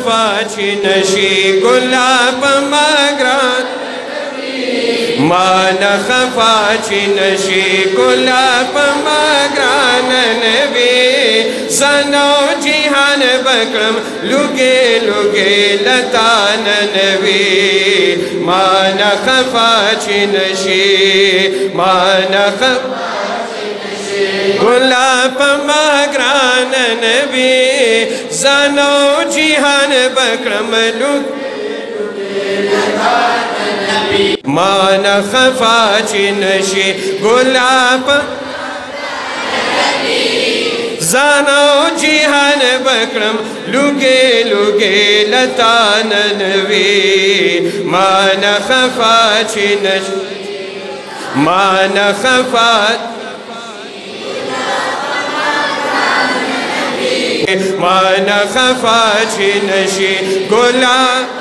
خفا چی نشی گلاب مگران ما نخفا چی نشی گلاب مگران نبی زنو جہان بکرم لگے لگے لتان نبی ما نخفا چی نشی ما نخفا گلاب مگران نبی زنو جہان بکرم ما نخفا چی نشی گلاب زنو جہان بکرم لگے لگے لتان نبی ما نخفا چی نشی ما نخفا ما نخفا چی نشی گلاب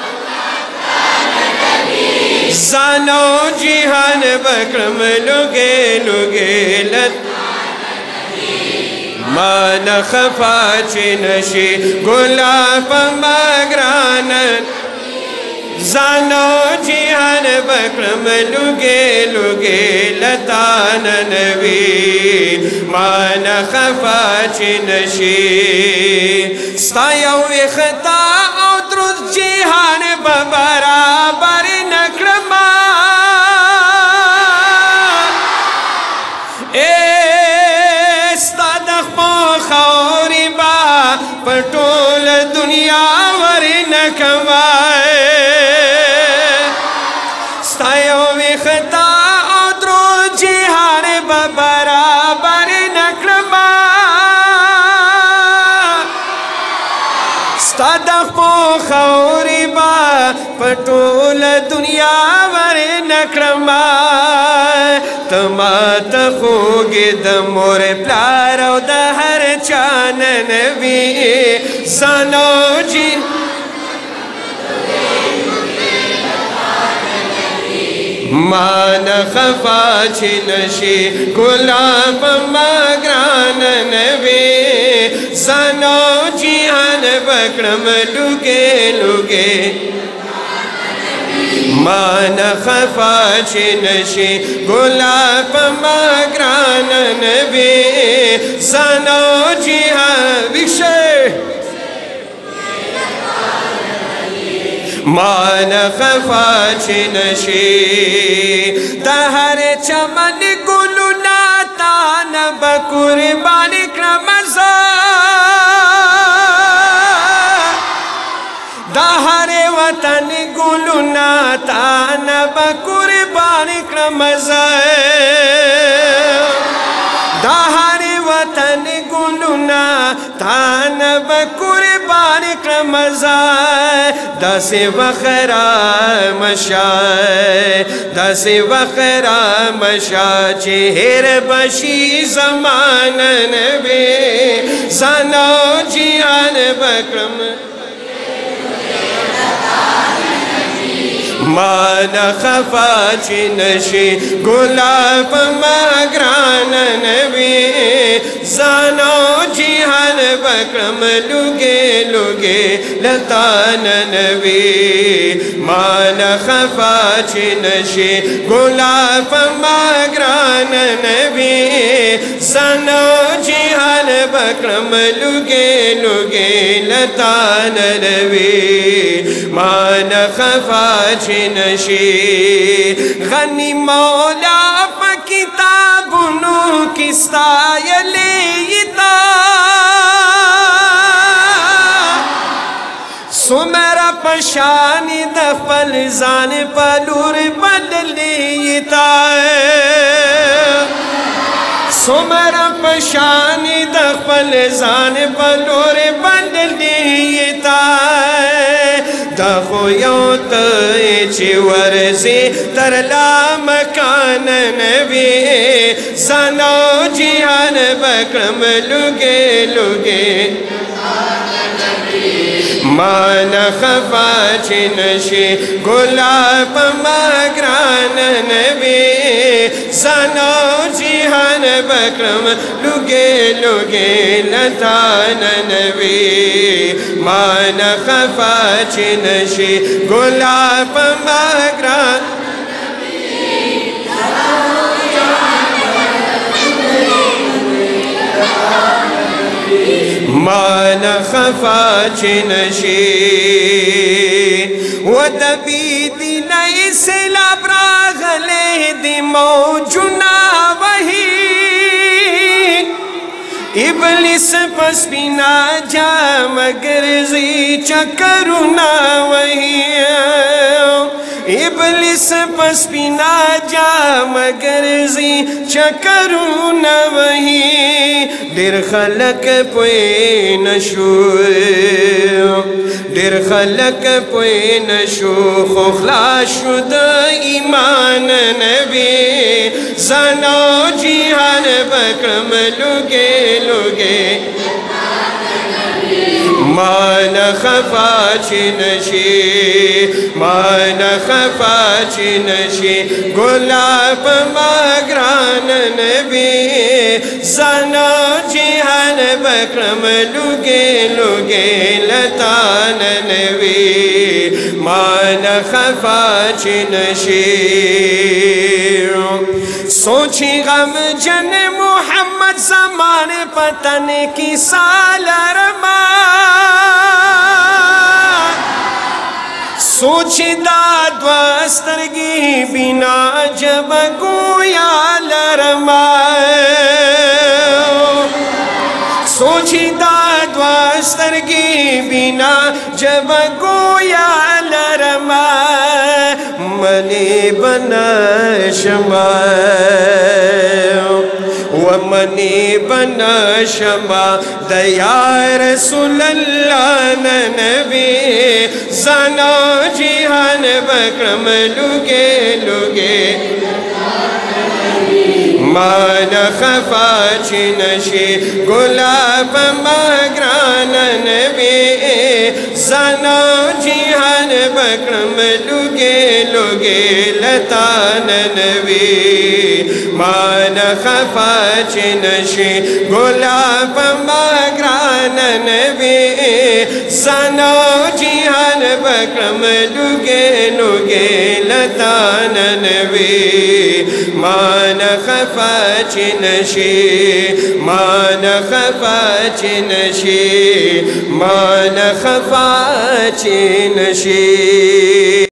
زنو جہان بکرم لگے لگے ما نخفا چی نشی گلاب مگران زنو جہان بکرم لگے لگے لتان نبی ما نخفا چی نشی ستایو اختا او درود جہان ببرابر نکرما استادخ پو خوری با پٹول دنیا ور نکما ستایو اختا او درود جہان ببرابر نکرما ستادخ پو خوری با پٹول دنیا ور نکرما تما تخوگی دمور پلارو دا ہر چان نبی زنو جی ما نخفا چی نشی گلاب مگران نبی زنو جہان بکرم لگے لگے ما نخفا چی نشی گلاب مگران نبی زنو جہان بکشے ما نخفا چی نشی دہر چمن گلو ناتان بقربان کرمزا دہر وطن گلو ناتان بقربان کرمزا دہر وطن گلو ناتان بقربان کرمزا دس وخرا مشا دس وخرا مشا چہر بشی زمان نبی زنو جہان بکرم ما نخفا چی نشی گلاب مگران نبی زنو جہان بکرم لگے لگے لتان نبی ما نخفا چی نشی گلاب مگران نبی زنو جہان بکرم لگے لگے لتان نبی ما نخفا چی نشی غنی مولا پا کتابنو کستا یلیتا سمرا پشانی دفل زان پلور بدلیتا سمرا پشانی دفل زان پلور بدلیتا دخو یوت چی ورزی ترلا مکان نبی زنو جہان بکرم لگے لگے مان خفا چنشی گلاب مگران نبی زنا جیہان بکرم لگے لگے لتان نبی مان خفا چنشی گلاب مگران مان خفا چنشی ودبی دل اسلام راغلے دی موجنا وہی ابلیس پس بینا جام گرزی چکرنا وہی ابلیس پس بینا جام گرزی چکرنا وہی دیر خلق پوئی نشو دیر خلق پوئی نشو خوخلا شد ایمان نبی زنا جیہان بکرم لگے لگے مان خفا چنشی مان خفا چنشی گلاب مگران نبی زنا جیہان بکرم لگے لگے لتان نبی مان خفا چنشی سوچی غم جن محمد زمان پتن کی سالر سوچی داد وسترگی بنا جب گویا لرمائے سوچی داد وسترگی بنا جب گویا لرمائے منی بنا شمائے ومنی بنا شما دیا رسول اللہ نبی زنا جیہان بکرم لگے لگے مان خفا چنشی گلاب مگران نبی زنا جیہان بکرم لگے لگے لتان نبی مان خفا چنشی گلاب مگران نبی زنا جیہان بکرم لگے لگے لتان نبی مان خفا چنشی مان خفا چنشی مان خفا چنشی